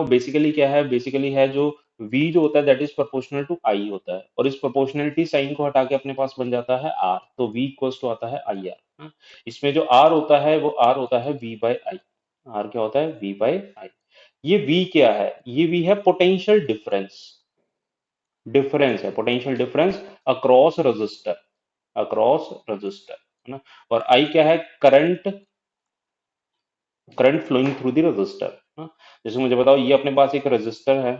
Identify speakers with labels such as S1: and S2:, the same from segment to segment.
S1: Basically क्या है, basically है जो v जो होता है that is proportional to i होता है, और इस प्रोपोर्शनलिटी साइन को हटा के अपने पास बन जाता है r, तो v इक्वल्स टू आता है i r। इसमें जो r होता है वो r होता है v बाय आई। r क्या होता है, v बाय आई। ये v क्या है, ये v है पोटेंशियल डिफरेंस। डिफरेंस है, potential difference across resistor, across resistor, है ना। और I क्या है, current, current flowing through the resistor. जैसे मुझे बताओ, ये अपने पास एक रजिस्टर है,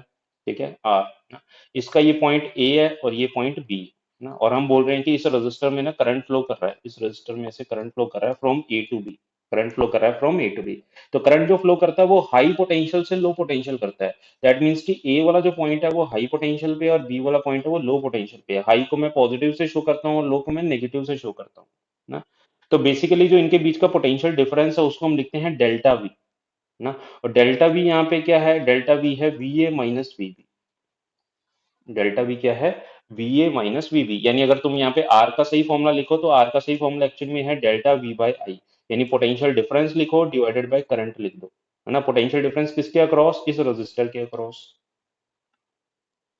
S1: ठीक है आर ना, इसका ये पॉइंट ए है और ये पॉइंट बी ना, और हम बोल रहे हैं कि इस रजिस्टर में ना करंट फ्लो कर रहा है, इस रजिस्टर में से करंट फ्लो कर रहा है from A to B, current flow कर रहा है फ्रॉम ए टू बी। तो करंट जो फ्लो करता है वो हाई पोटेंशियल से लो पोटेंशियल करता है। दैट मीन्स कि ए वाला जो पॉइंट है वो हाई पोटेंशियल पे और बी वाला पॉइंट है वो लो पोटेंशियल पे है। हाई को मैं पॉजिटिव से शो करता हूँ और लो को मैं नेगेटिव से शो करता हूँ ना। तो बेसिकली जो इनके बीच का पोटेंशियल डिफरेंस है उसको हम लिखते हैं डेल्टा वी ना। और डेल्टा वी यहाँ पे क्या है, डेल्टा वी है V A minus V B. Delta V क्या है, V A minus V B. यानी अगर तुम यहाँ पे आर का सही फॉर्मूला लिखो तो आर का सही फॉर्मूला एक्चुअली में है डेल्टा वी बाई आई। यानी पोटेंशियल डिफरेंस लिखो डिवाइडेड बाय करंट लिख दो, है ना। पोटेंशियल डिफरेंस किसके अक्रॉस, इस रजिस्टर के अक्रॉस,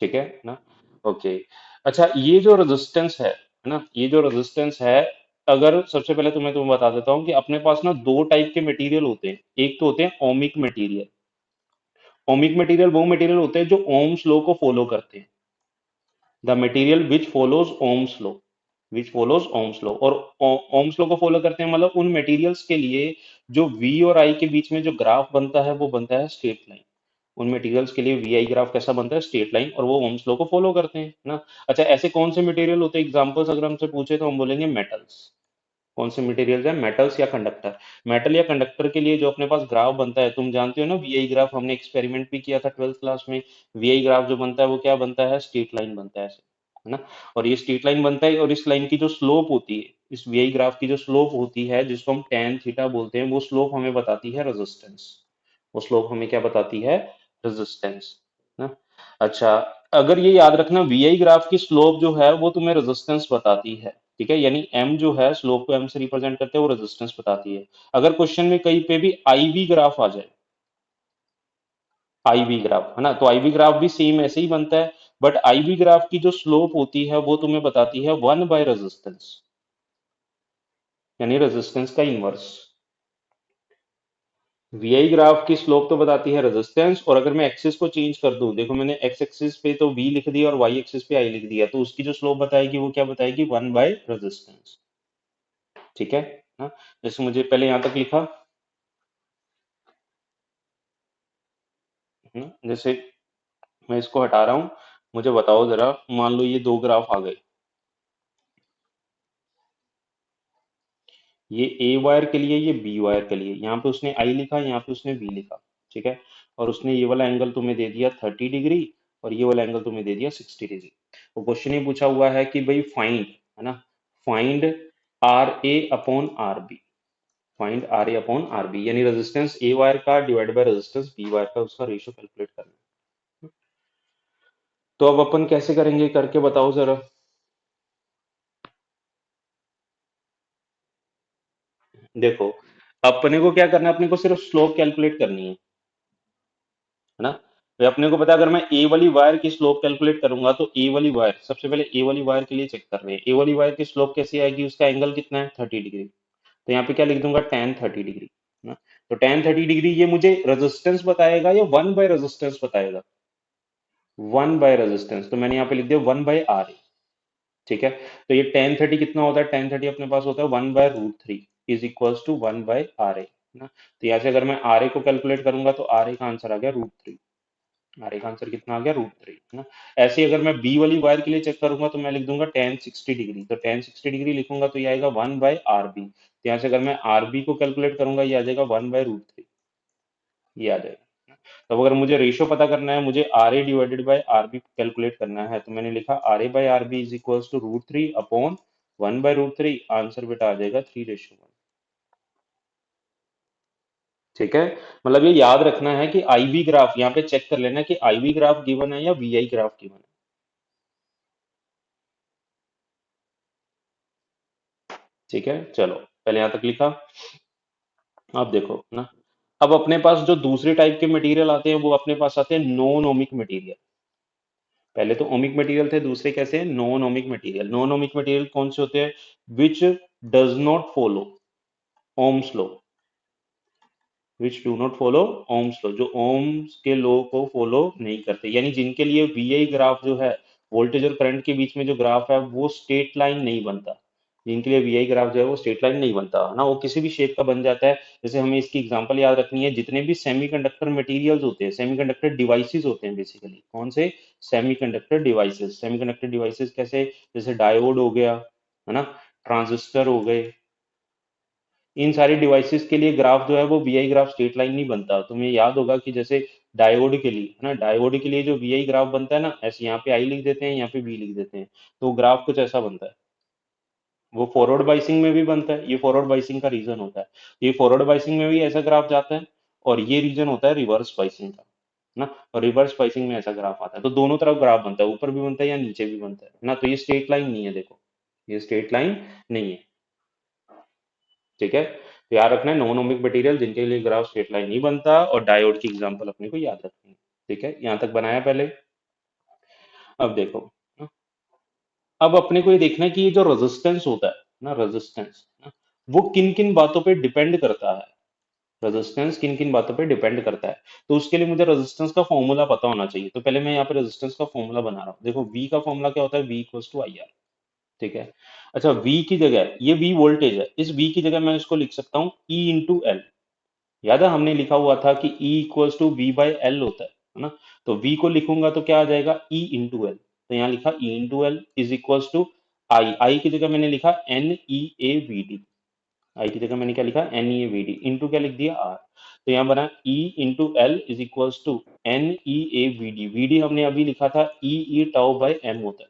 S1: ठीक है ना। ओके। अच्छा, ये जो रेजिस्टेंस है ना, ये जो रेजिस्टेंस है, अगर सबसे पहले तुम्हें बता देता हूँ कि अपने पास ना दो टाइप के मटेरियल होते हैं। एक तो होते हैं ओमिक मटेरियल। ओमिक मटेरियल वो मटेरियल होते हैं जो ओम्स लॉ को फॉलो करते हैं। The material which follows Ohm's law, which follows Ohm's law. और ओम्स लॉ को फॉलो करते हैं मतलब उन मटेरियल्स के लिए जो वी और आई के बीच में जो ग्राफ बनता है वो बनता है स्ट्रेट लाइन। उन मटेरियल्स के लिए वी आई ग्राफ कैसा बनता है, स्ट्रेट लाइन, और वो ओम्स लॉ को फॉलो करते हैं ना। अच्छा, ऐसे कौन से मटेरियल होते हैं, एग्जांपल्स अगर हमसे पूछे तो हम बोलेंगे मेटल्स। कौन से मटेरियल है, मेटल्स या कंडक्टर। मेटल या कंडक्टर के लिए जो अपने पास ग्राफ बनता है, तुम जानते हो ना वीआई ग्राफ, हमने एक्सपेरिमेंट भी किया था 12th क्लास में। वीआई ग्राफ जो बनता है वो क्या बनता है, स्ट्रेट लाइन बनता है ना। और ये स्ट्रेट लाइन बनता है, और इस लाइन की जो स्लोप होती है, इस वीआई ग्राफ की जो स्लोप होती है जिसको हम टेन थीटा बोलते हैं, वो स्लोप हमें बताती है रेजिस्टेंस। वो स्लोप हमें क्या बताती है, रेजिस्टेंस ना। अच्छा, अगर ये याद रखना, वीआई ग्राफ की स्लोप जो है वो तुम्हें रेजिस्टेंस बताती है, ठीक है। यानी एम जो है, स्लोप को एम से रिप्रेजेंट करते हैं, वो रेजिस्टेंस बताती है। अगर क्वेश्चन में कहीं पे भी आई वी ग्राफ आ जाए, आई वी ग्राफ, है ना, तो आई वी ग्राफ भी सेम ऐसे ही बनता है। बट आई वी ग्राफ की जो स्लोप होती है वो तुम्हें बताती है वन बाय रेजिस्टेंस, यानी रेजिस्टेंस का इनवर्स। वीआई ग्राफ की स्लोप तो बताती है रेजिस्टेंस, और अगर मैं एक्सिस को चेंज कर दूं, देखो मैंने एक्स एक्सिस पे तो वी लिख दिया और वाई एक्सिस पे आई लिख दिया, तो उसकी जो स्लोप बताएगी वो क्या बताएगी, वन बाय रेजिस्टेंस, ठीक है ना। जैसे मुझे पहले यहां तक लिखा, है ना, जैसे मैं इसको हटा रहा हूं, मुझे बताओ जरा, मान लो ये दो ग्राफ आ गए, ये ए वायर के लिए, ये बी वायर के लिए, यहाँ पे उसने आई लिखा, यहाँ पे उसने वी लिखा, ठीक है। और उसने ये वाला एंगल तुम्हें दे दिया 30 डिग्री, और ये वाला एंगल तुम्हें दे दिया 60 डिग्री। तो क्वेश्चन ये पूछा हुआ है कि भाई फाइंड, है ना, find R A upon R B, find R A upon R B, यानी रेजिस्टेंस ए वायर का divide by resistance B wire का, उसका रेशियो कैलकुलेट करना है। तो अब अपन कैसे करेंगे, करके बताओ जरा। देखो, अपने को क्या करना है, अपने को सिर्फ स्लोप कैलकुलेट करनी है ना। तो अपने को पता है, अगर मैं ए वाली वायर की स्लोप कैलकुलेट करूंगा तो ए वाली वायर, सबसे पहले ए वाली वायर के लिए चेक कर रहे हैं, ए वाली वायर की स्लोप कैसी आएगी, उसका एंगल कितना है, 30 डिग्री। तो यहाँ पे क्या लिख दूंगा, टेन 30 डिग्री ना। तो टेन 30 डिग्री ये मुझे रेजिस्टेंस बताएगा या वन बाय रेजिस्टेंस बताएगा, वन बाय रेजिस्टेंस, तो मैंने यहाँ पे लिख दिया वन बाय आर, ठीक है। तो ये टेन थर्टी कितना होता है, टेन थर्टी अपने पास होता है one by root three is equals to one by R A ना। तो यहाँ से अगर मैं आर ए को कैलकुलेट करूंगा तो आर ए का आंसर आ गया रूट थ्री, आर ए का आंसर कितना आ गया, रूट थ्री, है ना। ऐसे ही अगर मैं बी वाली वायर के लिए चेक करूंगा तो मैं लिख दूंगा टेन 60 डिग्री, तो टेन 60 डिग्री लिखूंगा तो ये आएगा वन बाय आर बी। तो यहाँ से अगर मैं आर बी को कैलकुलेट करूंगा ये आ जाएगा वन बाय रूट थ्री, ये आ जाएगा। तो अगर मुझे रेशियो पता करना है, मुझे R A divided by R B calculate करना है, तो मैंने लिखा R A by R B is equals to root three upon one by root three, answer बेटा आ जाएगा 3:1, ठीक है। मतलब ये याद रखना है कि आई वी ग्राफ, यहाँ पे चेक कर लेना कि आई वी ग्राफ गिवन है या वी आई ग्राफ गिवन है, ठीक है। चलो, पहले यहां तक लिखा। अब देखो ना, अब अपने पास जो दूसरे टाइप के मटेरियल आते हैं वो अपने पास आते हैं नॉन ओमिक मटेरियल। पहले तो ओमिक मटेरियल थे, दूसरे कैसे हैं, non ohmic material. Non ohmic material कौन से होते हैं? Which does not follow Ohm's law, which do not follow Ohm's law, जो ओम्स के लॉ को फॉलो नहीं करते, यानी जिनके लिए वीआई ग्राफ जो है, वोल्टेज और करंट के बीच में जो ग्राफ है वो स्ट्रेट लाइन नहीं बनता। जिनके लिए वीआई ग्राफ जो है वो स्ट्रेट लाइन नहीं बनता है ना, वो किसी भी शेप का बन जाता है। जैसे हमें इसकी एग्जांपल याद रखनी है, जितने भी सेमीकंडक्टर मटेरियल्स होते हैं, सेमीकंडक्टर डिवाइसेस होते हैं बेसिकली, कौन से? Semiconductor devices. सेमीकंडक्टर डिवाइसेस कैसे? जैसे डायोड हो गया, है ना, ट्रांजिस्टर हो गए, इन सारी डिवाइसेस के लिए ग्राफ जो है वो वीआई ग्राफ स्ट्रेट लाइन नहीं बनता। तुम्हें याद होगा कि जैसे डायोड के लिए, है ना, डायोड के लिए जो वीआई ग्राफ बनता है ना, ऐसे यहाँ पे आई लिख देते हैं, यहाँ पे वी लिख देते हैं, तो ग्राफ कुछ ऐसा बनता है। वो फॉरवर्ड बाइसिंग में भी बनता है, ये फॉरवर्ड बाइसिंग का रीजन होता है। ये फॉरवर्ड बाइसिंग में भी ऐसा ग्राफ जाता है, और ये रीजन होता है रिवर्स बाइसिंग का, है ना, और रिवर्स बाइसिंग में ऐसा ग्राफ आता है। तो दोनों तरफ ग्राफ बनता है, ऊपर भी बनता है या नीचे भी बनता है ना। तो ये स्ट्रेट लाइन नहीं है, देखो, ये स्ट्रेट लाइन नहीं है। ठीक है, तो याद रखना है नॉन ओमिक मटेरियल जिनके लिए ग्राफ स्ट्रेट लाइन नहीं बनता, और डायोड की एग्जांपल अपने को याद रखनी है। ठीक है, यहाँ तक बनाया पहले। अब देखो, अब अपने को ये देखना है कि ये जो रेजिस्टेंस होता है ना, रेजिस्टेंस वो किन किन बातों पे डिपेंड करता है। रेजिस्टेंस किन किन बातों पे डिपेंड करता है, तो उसके लिए मुझे रेजिस्टेंस का फॉर्मूला पता होना चाहिए। तो पहले मैं यहाँ पे रेजिस्टेंस का फॉर्मूला बना रहा हूँ। देखो, वी का फॉर्मूला क्या होता है? V equals to I R. ठीक है, अच्छा, वी की जगह, ये वी वोल्टेज है, इस वी की जगह मैं इसको लिख सकता हूँ ई इंटू एल। याद है हमने लिखा हुआ था कि E equals to V by L होता है ना। तो V को लिखूंगा तो क्या आ जाएगा? E into L. तो यहाँ लिखा E into L is equals to I की जगह मैंने लिखा NEAVD। आई की जगह मैंने क्या लिखा? NEAVD इंटू क्या लिख दिया? R। तो यहाँ बना E into L is equals to NEAVD। VD हमने अभी लिखा था E टाउ बाई एम होता है,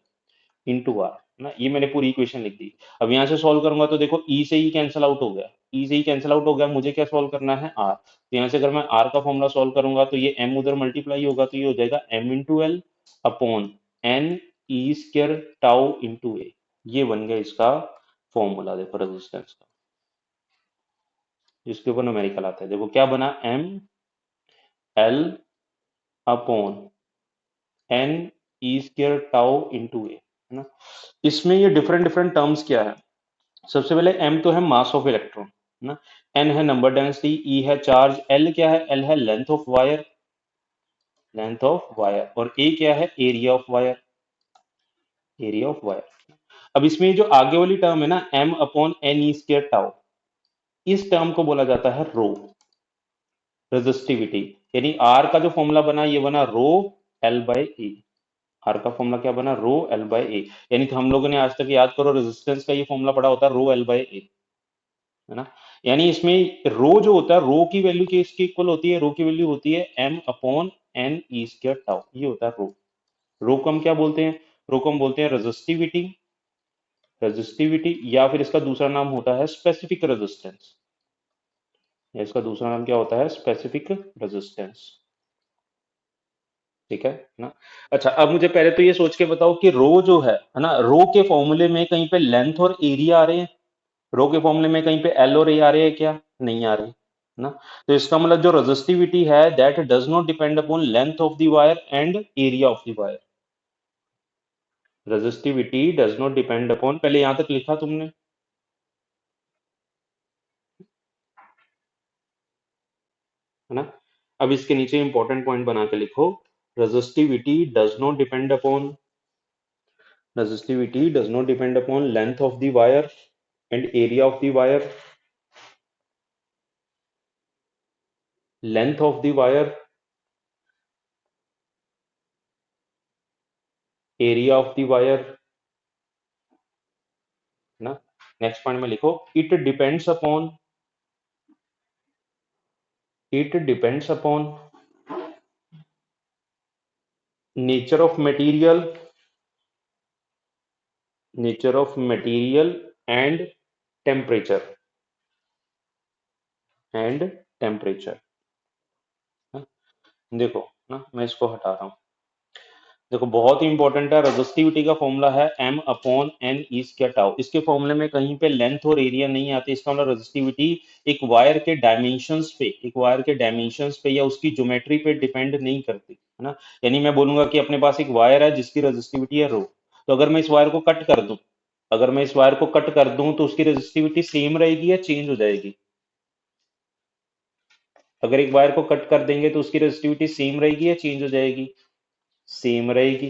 S1: इंटू आर ना। ये मैंने पूरी इक्वेशन लिख दी। अब यहाँ से सॉल्व करूंगा तो देखो, ई से ई कैंसिल आउट हो गया, ई से ई कैंसिल आउट हो गया, मुझे क्या सॉल्व करना है? आर। तो यहाँ से अगर मैं आर का फॉर्मूला सॉल्व करूंगा तो ये एम उधर मल्टीप्लाई होगा, तो ये हो जाएगा M into L upon N E square tau into A. ये बन गया इसका फॉर्मूला, देखो रेजिस्टेंस का, जिसके ऊपर न्यूमेरिकल आता है। देखो क्या बना, M L upon N E square tau into A, है ना। इसमें ये डिफरेंट डिफरेंट टर्म्स क्या है? सबसे पहले m तो है मास ऑफ इलेक्ट्रॉन ना, n है नंबर डेंसिटी, e है चार्ज, l क्या है? l है length of wire, length of wire, और a क्या है? Area of wire, area of wire. अब इसमें ये जो आगे वाली टर्म है ना, m upon N E square tau, इस टर्म को बोला जाता है रो, रेजिस्टिविटी। यानी r का जो फॉर्मूला बना, ये बना रो l बाय ए। आर का फॉर्मूला क्या बना? रो एल बाय ए। यानी कि हम लोगों ने आज तक, याद करो, रेजिस्टेंस का ये फॉर्मूला पढ़ा होता है, रो एल बाय ए, है ना। यानी इसमें रो जो होता है, रो की वैल्यू की इसकी इक्वल होती है, रो की वैल्यू होती है M upon N E square tau, ये होता है रो। रो को हम क्या बोलते हैं? रो को हम बोलते हैं रेजिस्टिविटी, रेजिस्टिविटी, या फिर इसका दूसरा नाम होता है स्पेसिफिक रेजिस्टेंस, या इसका दूसरा नाम क्या होता है? Specific resistance. ठीक है ना। अच्छा, अब मुझे पहले तो ये सोच के बताओ कि रो जो है ना, रो के फॉर्मूले में कहीं पे लेंथ और एरिया आ रहे हैं? रो के फॉर्मूले में कहीं पे एल और ए आ रहे हैं क्या? नहीं आ रहे ना। तो इसका मतलब जो रेजिस्टिविटी है, that does not depend upon length of the wire and area of the wire. Resistivity does not depend upon, पहले यहां तक लिखा तुमने, है ना। अब इसके नीचे इंपॉर्टेंट पॉइंट बना के लिखो, resistivity does not depend upon, resistivity does not depend upon length of the wire and area of the wire, length of the wire, area of the wire, है ना। नेक्स्ट पॉइंट में लिखो, it depends upon, it depends upon nature of material, nature of material and temperature, and temperature। हाँ, देखो ना, मैं इसको हटा रहा हूँ। देखो बहुत ही इंपॉर्टेंट है, रेजिस्टिविटी का फॉर्मूला है m अपॉन n ई स्क्वायर टाउ। इसके फॉर्मूले में कहीं पे लेंथ और एरिया नहीं आती, इसका मतलब रेजिस्टिविटी एक वायर के डायमेंशंस पे, एक वायर के डायमेंशंस पे या उसकी ज्योमेट्री पे डिपेंड नहीं करती है ना। यानी मैं बोलूंगा कि अपने पास एक वायर है जिसकी रेजिस्टिविटी है रो, तो अगर मैं इस वायर को कट कर दूं, अगर मैं इस वायर को कट कर दूं तो उसकी रेजिस्टिविटी सेम रहेगी या चेंज हो जाएगी? अगर एक वायर को कट कर देंगे तो उसकी रेजिस्टिविटी सेम रहेगी या चेंज हो जाएगी? सेम रहेगी,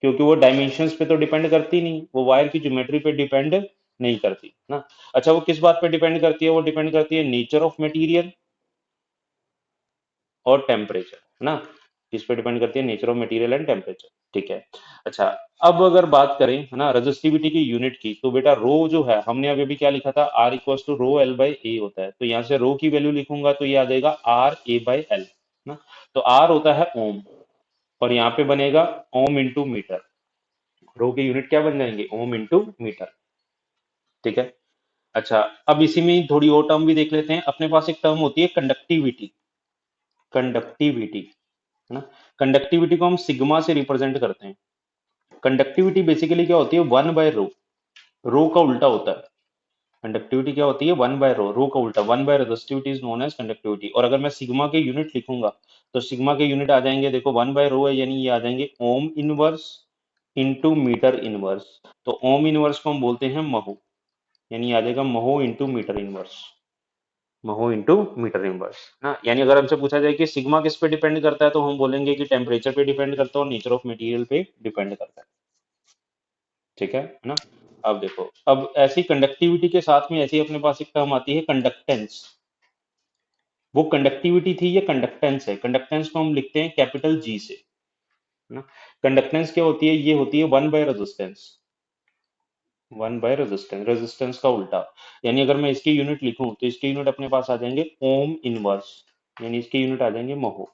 S1: क्योंकि वो डायमेंशंस पे तो डिपेंड करती नहीं, वो वायर की ज्योमेट्री पे डिपेंड नहीं करती ना। अच्छा वो किस बात पे डिपेंड करती है? वो डिपेंड करती है नेचर ऑफ मटेरियल और टेम्परेचर, है ना। किस पे डिपेंड करती है? Nature of material and temperature, ठीक है। अच्छा, अब अगर बात करें है ना रेजिस्टिविटी की यूनिट की, तो बेटा रो जो है हमने अभी भी क्या लिखा था, R equal to rho L by A होता है, तो यहाँ से रो की वैल्यू लिखूंगा तो ये आ जाएगा आर ए बाई एल ना। तो आर होता है ओम, और यहाँ पे बनेगा ओम इंटू मीटर। रो की यूनिट क्या बन जाएंगे? ओम इंटू मीटर, ठीक है। अच्छा, अब इसी में थोड़ी और टर्म भी देख लेते हैं। अपने पास एक टर्म होती है कंडक्टिविटी, कंडक्टिविटी है ना। कंडक्टिविटी को हम सिग्मा से रिप्रेजेंट करते हैं। कंडक्टिविटी बेसिकली क्या होती है? वन बाय रो, रो का उल्टा होता है। कंडक्टिविटी क्या होती है? वन बाय रो, रो का उल्टा, one by resistivity is known as conductivity. और अगर मैं सिग्मा के यूनिट लिखूंगा तो सिग्मा के यूनिट आ जाएंगे, देखो वन बाय रो है यानी ये आ जाएंगे ohm inverse into metre inverse. तो ओम इनवर्स को हम बोलते हैं महो, यानी आ जाएगा महो इंटू मीटर इनवर्स, महो इंटू मीटर इनवर्स ना। यानी अगर हमसे पूछा जाए कि सिग्मा किस पे डिपेंड करता है, तो हम बोलेंगे कि टेम्परेचर पे डिपेंड करता है और नेचर ऑफ मटेरियल पे डिपेंड करता है, ठीक है ना। अब देखो, अब ऐसी कंडक्टिविटी के साथ में ऐसी अपने पास एक टर्म आती है कंडक्टेंस। वो कंडक्टिविटी थी, ये कंडक्टेंस है। कंडक्टेंस को हम लिखते हैं कैपिटल जी से, है ना। कंडक्टेंस क्या होती है? ये होती है one by resistance, one by resistance, resistance का उल्टा। यानी अगर मैं इसकी यूनिट लिखूं तो इसके यूनिट अपने पास आ जाएंगे ओम इनवर्स, यानी इसके यूनिट आ जाएंगे महो,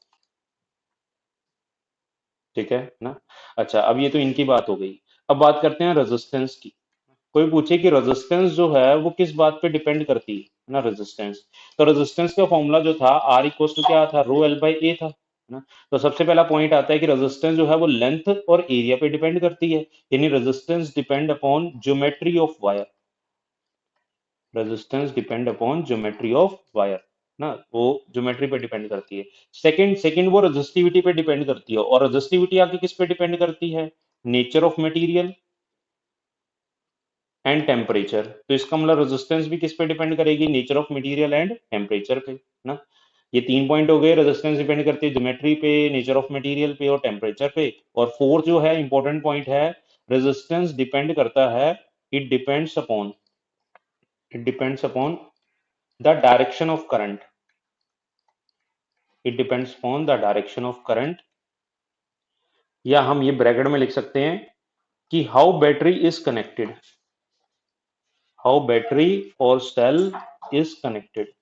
S1: ठीक है ना। अच्छा, अब ये तो इनकी बात हो गई। अब बात करते हैं रेजिस्टेंस की। कोई पूछे कि रेजिस्टेंस जो है वो किस बात पे डिपेंड करती है ना, रेजिस्टेंस। तो रेजिस्टेंस का फॉर्मूला जो था आर इक्वल टू क्या था? रो एल बाई ए था, है ना। तो सबसे पहला पॉइंट आता है कि रेजिस्टेंस जो है वो लेंथ और एरिया पे डिपेंड करती है, यानी resistance depend upon geometry of wire, resistance depend upon geometry of wire ना, वो ज्योमेट्री पे डिपेंड करती है। सेकंड सेकंड वो रेजिस्टिविटी पे डिपेंड करती है, और रेजिस्टिविटी आगे किस पे डिपेंड करती है? Nature of material and temperature. तो इसका मतलब रेजिस्टेंस भी किस पे डिपेंड करेगी? Nature of material and temperature पे ना। ये तीन पॉइंट हो गए, रेजिस्टेंस डिपेंड करती है ज्योमेट्री पे, नेचर ऑफ मटेरियल पे और टेम्परेचर पे। और फोर्थ जो है इंपॉर्टेंट पॉइंट है, रेजिस्टेंस डिपेंड करता है, it depends upon, it depends upon the direction of current, it depends upon the direction of current. या हम ये ब्रैकेट में लिख सकते हैं कि how battery is connected, how battery और सेल इज कनेक्टेड,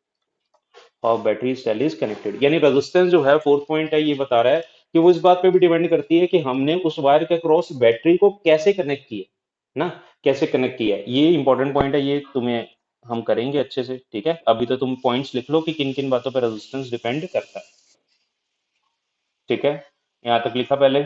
S1: और बैटरी सेल इज कनेक्टेड। यानी रेजिस्टेंस जो है, फोर्थ पॉइंट है, ये बता रहा है कि वो इस बात पे भी डिपेंड करती है कि हमने उस वायर के क्रॉस बैटरी को कैसे कनेक्ट किया ना, कैसे कनेक्ट किया। ये इंपॉर्टेंट पॉइंट है, ये तुम्हें हम करेंगे अच्छे से, ठीक है। अभी तो तुम पॉइंट्स लिख लो कि किन किन बातों पर रेजिस्टेंस डिपेंड करता है, ठीक है। यहाँ तक लिखा पहले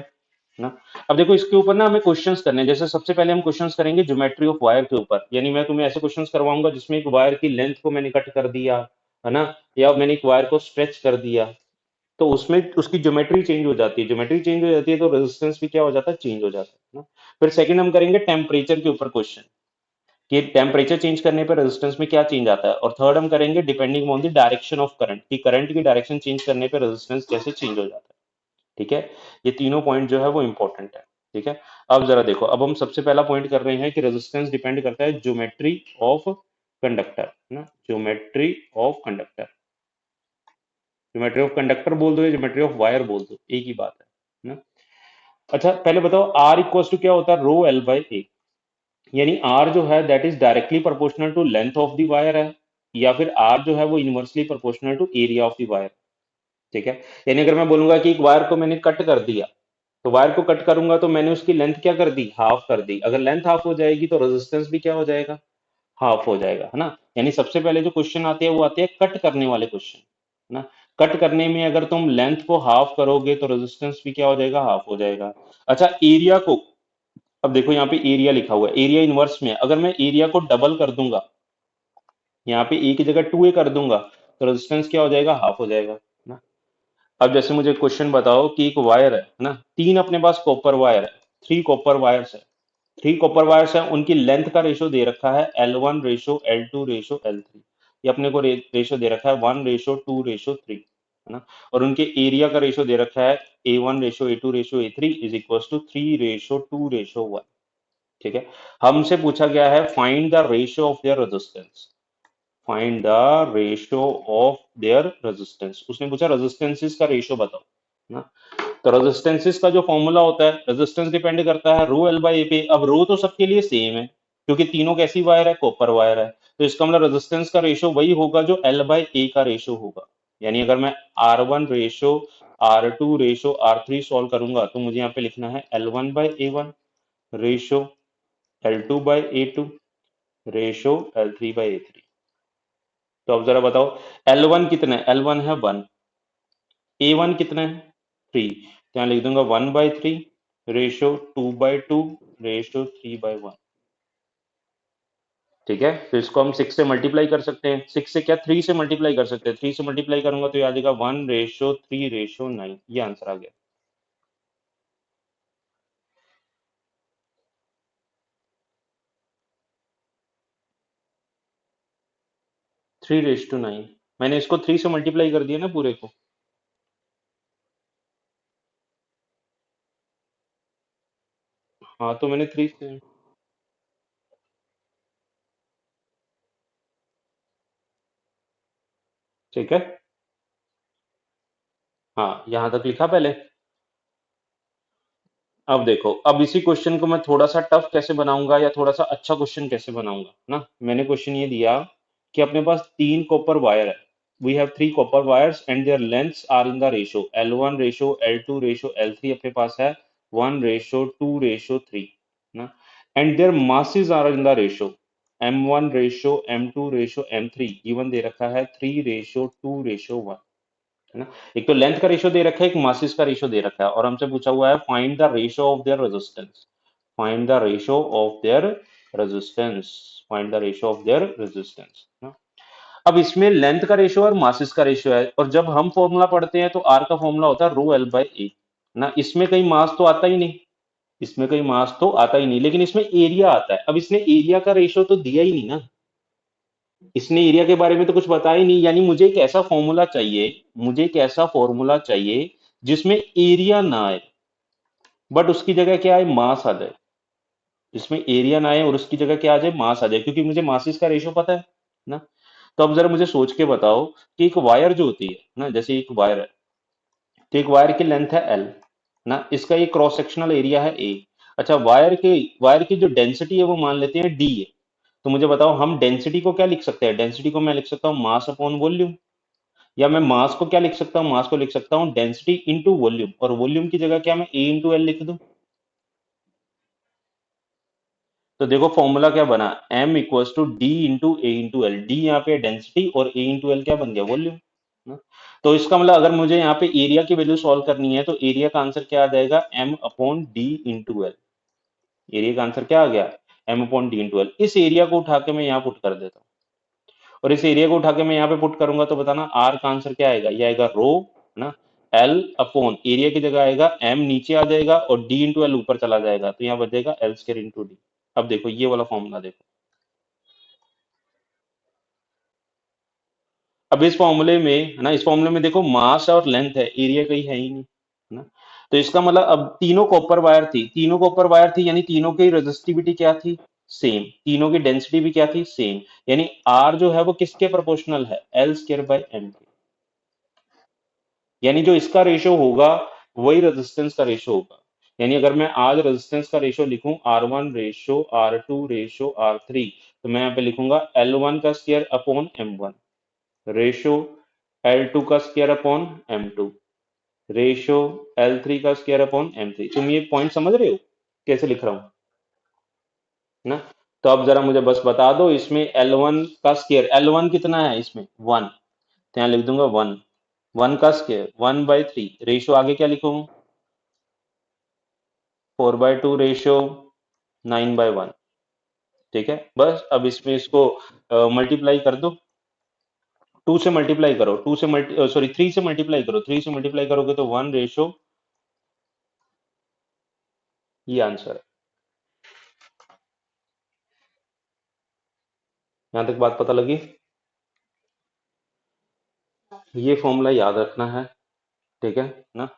S1: ना। अब देखो इसके ऊपर ना हमें क्वेश्चंस करने हैं। जैसे सबसे पहले हम क्वेश्चंस करेंगे ज्योमेट्री ऑफ वायर के ऊपर, यानी मैं तुम्हें ऐसे क्वेश्चंस करवाऊंगा जिसमें एक वायर की लेंथ को मैंने कट कर दिया, है ना, या मैंने एक वायर को स्ट्रेच कर दिया, तो उसमें उसकी ज्योमेट्री चेंज हो जाती है, ज्योमेट्री चेंज हो जाती है तो रेजिस्टेंस भी क्या हो जाता है? चेंज हो जाता है ना। फिर सेकंड हम करेंगे टेम्परेचर के ऊपर क्वेश्चन, कि टेम्परेचर चेंज करने पर रेजिस्टेंस में क्या चेंज आता है। और थर्ड हम करेंगे depending on the direction of current, कि करंट की डायरेक्शन चेंज करने पर रेजिस्टेंस कैसे चेंज हो जाता है, ठीक है। ये तीनों पॉइंट जो है वो इंपॉर्टेंट है, ठीक है। अब जरा देखो, अब हम सबसे पहला पॉइंट कर रहे हैं कि रेजिस्टेंस डिपेंड करता है ज्योमेट्री ऑफ कंडक्टर ना, geometry of conductor. Geometry of conductor बोल दो या ज्योमेट्री ऑफ वायर बोल दो, एक ही बात है ना। अच्छा पहले बताओ आर इक्वल टू क्या होता है? Rho L by A. यानी आर जो है that is directly proportional to length of the wire है, या फिर आर जो है वो inversely proportional to area of the wire, ठीक है। यानी अगर मैं बोलूंगा कि एक वायर को मैंने कट कर दिया, तो वायर को कट करूंगा तो मैंने उसकी लेंथ क्या कर दी? हाफ कर दी। अगर लेंथ हाफ हो जाएगी तो रेजिस्टेंस भी क्या हो जाएगा? हाफ हो जाएगा, है ना। यानी सबसे पहले जो क्वेश्चन आते हैं वो आते हैं कट करने वाले क्वेश्चन, है ना। कट करने में अगर तुम लेंथ को हाफ करोगे तो रेजिस्टेंस भी क्या हो जाएगा, हाफ हो जाएगा। अच्छा एरिया को, अब देखो यहाँ पे एरिया लिखा हुआ है, एरिया इनवर्स में है। अगर मैं एरिया को डबल कर दूंगा, यहाँ पे ए की जगह 2a कर दूंगा, तो रेजिस्टेंस क्या हो जाएगा, हाफ हो जाएगा ना। अब जैसे मुझे क्वेश्चन बताओ कि एक वायर है ना, तीन अपने पास कॉपर वायर है, थ्री कॉपर वायर्स है, थ्री कॉपर वायर्स है, उनकी लेंथ का रेशो दे रखा है L1 ratio L2 ratio L3। ये अपने को रेशो दे रखा है 1 रेशो 2 रेशो 3, है ना। और उनके एरिया का रेशो दे रखा है A1 ratio A2 ratio A3 is equal to 3 ratio 2 ratio 1। ठीक है। हमसे पूछा गया है find the ratio of their resistance, find the ratio of their resistance, उसने पूछा रेजिस्टेंसेस का रेशो बताओ ना। तो रेजिस्टेंसेस का जो फॉर्मूला होता है, रेजिस्टेंस डिपेंड करता है रो एल बाई ए पे। अब रो तो सबके लिए सेम है क्योंकि तीनों कैसी वायर है, कॉपर वायर है, तो इसका मतलब रेजिस्टेंस का रेशो वही होगा जो एल बाई ए का रेशो होगा। यानी अगर मैं R1 ratio R2 ratio R3 solve करूंगा तो मुझे यहाँ पे लिखना है L1 by A1 ratio L2 by A2 ratio L3 by A3। तो अब जरा बताओ L1 कितना है, L1 है 1, A1 कितना है 3, तो यहाँ लिख दूंगा 1/3 रेशो 2/2 रेशो 3/1। ठीक है, तो इसको हम 6 से मल्टीप्लाई कर सकते हैं, 6 से क्या 3 से मल्टीप्लाई कर सकते हैं, 3 से मल्टीप्लाई करूंगा तो ये आ जाएगा 1/3/9, ये आंसर आ गया। 3/9, मैंने इसको 3 से मल्टीप्लाई कर दिया ना पूरे को। हाँ तो मैंने 3 से, ठीक है। हाँ यहाँ तक लिखा पहले। अब देखो, अब इसी क्वेश्चन को मैं थोड़ा सा टफ कैसे बनाऊंगा या थोड़ा सा अच्छा क्वेश्चन कैसे बनाऊंगा ना। मैंने क्वेश्चन ये दिया कि अपने पास तीन कॉपर वायर है, we have three copper wires and their lengths are in the ratio L1 ratio L2 ratio L3 अपने पास है 1 रेशो 2 रेशो 3 ना, and their masses are in the ratio M1 ratio M2 ratio M3 given दे रखा है 3 ratio 2 ratio 1, है ना। एक तो लेंथ का रेशो दे रखा है, एक मासिस का रेशो दे रखा है, और हमसे पूछा हुआ है find the ratio of their resistance, find the ratio of their resistance, find the ratio of their resistance ना। अब इसमें लेंथ का रेशो और मासिस का रेशो है, और जब हम फॉर्मूला पढ़ते हैं तो आर का फॉर्मूला होता है रो एल बाई ए ना। इसमें कहीं मास तो आता ही नहीं, इसमें कहीं मास तो आता ही नहीं, लेकिन इसमें एरिया आता है। अब इसने एरिया का रेशो तो दिया ही नहीं ना, इसने एरिया के बारे में तो कुछ बताया ही नहीं। यानी मुझे एक ऐसा फॉर्मूला चाहिए, मुझे एक ऐसा फॉर्मूला चाहिए जिसमें एरिया ना आए बट उसकी जगह क्या आए, मास आ जाए। जिसमें एरिया ना आए और उसकी जगह क्या आ जाए, मास आ जाए, क्योंकि मुझे मासिस का रेशो पता है ना। तो अब जरा मुझे सोच के बताओ कि एक वायर जो होती है ना, जैसे एक वायर है, तो एक वायर की लेंथ है एल ना, इसका ये क्रॉस सेक्शनल एरिया है ए। अच्छा वायर की जो डेंसिटी है वो मान लेते हैं डी है। तो मुझे बताओ हम डेंसिटी को क्या लिख सकते हैं, डेंसिटी को मैं लिख सकता हूँ मास अपॉन वॉल्यूम, या मैं मास को क्या लिख सकता हूँ, मास को लिख सकता हूँ डेंसिटी इंटू वॉल्यूम, और वॉल्यूम की जगह क्या मैं ए इंटू एल लिख दूं। तो देखो फॉर्मूला क्या बना, m equals to D into A into L, D यहाँ पे डेंसिटी और ए इंटू एल क्या बन गया, वॉल्यूम। तो इसका मतलब अगर मुझे यहाँ पे एरिया की वैल्यू सॉल्व करनी है तो एरिया का आंसर क्या आ जाएगा, m upon D into L. Area का आंसर क्या आ गया, m upon D into L. इस एरिया को उठा के मैं यहाँ पुट कर देता हूँ, और इस एरिया को उठा के मैं यहाँ पे पुट करूंगा तो बताना आर का आंसर क्या आएगा, ये आएगा रो ना, एल अपॉन एरिया की जगह आएगा एम नीचे आ जाएगा और डी इंटू एल ऊपर चला जाएगा, तो यहाँ बचेगा एल स्क्वायर इंटू डी। अब देखो ये वाला फॉर्मूला देखो, अब इस फॉर्मूले में है ना, इस फॉर्मूले में देखो मास और लेंथ है, एरिया कहीं है ही नहीं, है ना। तो इसका मतलब अब तीनों कॉपर वायर थी, तीनों कॉपर वायर थी, यानी तीनों की रेजिस्टिविटी क्या थी, सेम, तीनों की डेंसिटी भी क्या थी, सेम। यानी आर जो है वो किसके प्रोपोर्शनल है, एल स्क्वायर बाई एम के। यानी जो इसका रेशो होगा वही रेजिस्टेंस का रेशो होगा। यानी अगर मैं आज रेजिस्टेंस का रेशो लिखूं R1 ratio R2 ratio R3, तो मैं यहाँ पे लिखूंगा L1 का square upon M1 ratio L2 का square upon M2 ratio L3 का स्क्वायर अपॉन M3। तुम ये पॉइंट समझ रहे हो कैसे लिख रहा हूं ना। तो अब जरा मुझे बस बता दो इसमें L1 का स्क्वायर, L1 कितना है इसमें 1, तो यहाँ लिख दूंगा 1 1 का स्क्वायर 1/3 रेशियो आगे क्या लिखूं? 4/2 रेशियो 9/1। ठीक है, बस अब इसमें इसको मल्टीप्लाई कर दो। 2 से मल्टीप्लाई करो, 2 से मल्टी सॉरी 3 से मल्टीप्लाई करो, 3 से मल्टीप्लाई करोगे तो 1 रेशियो, ये आंसर है। यहां तक बात पता लगी? ये फॉर्मूला याद रखना है, ठीक है ना।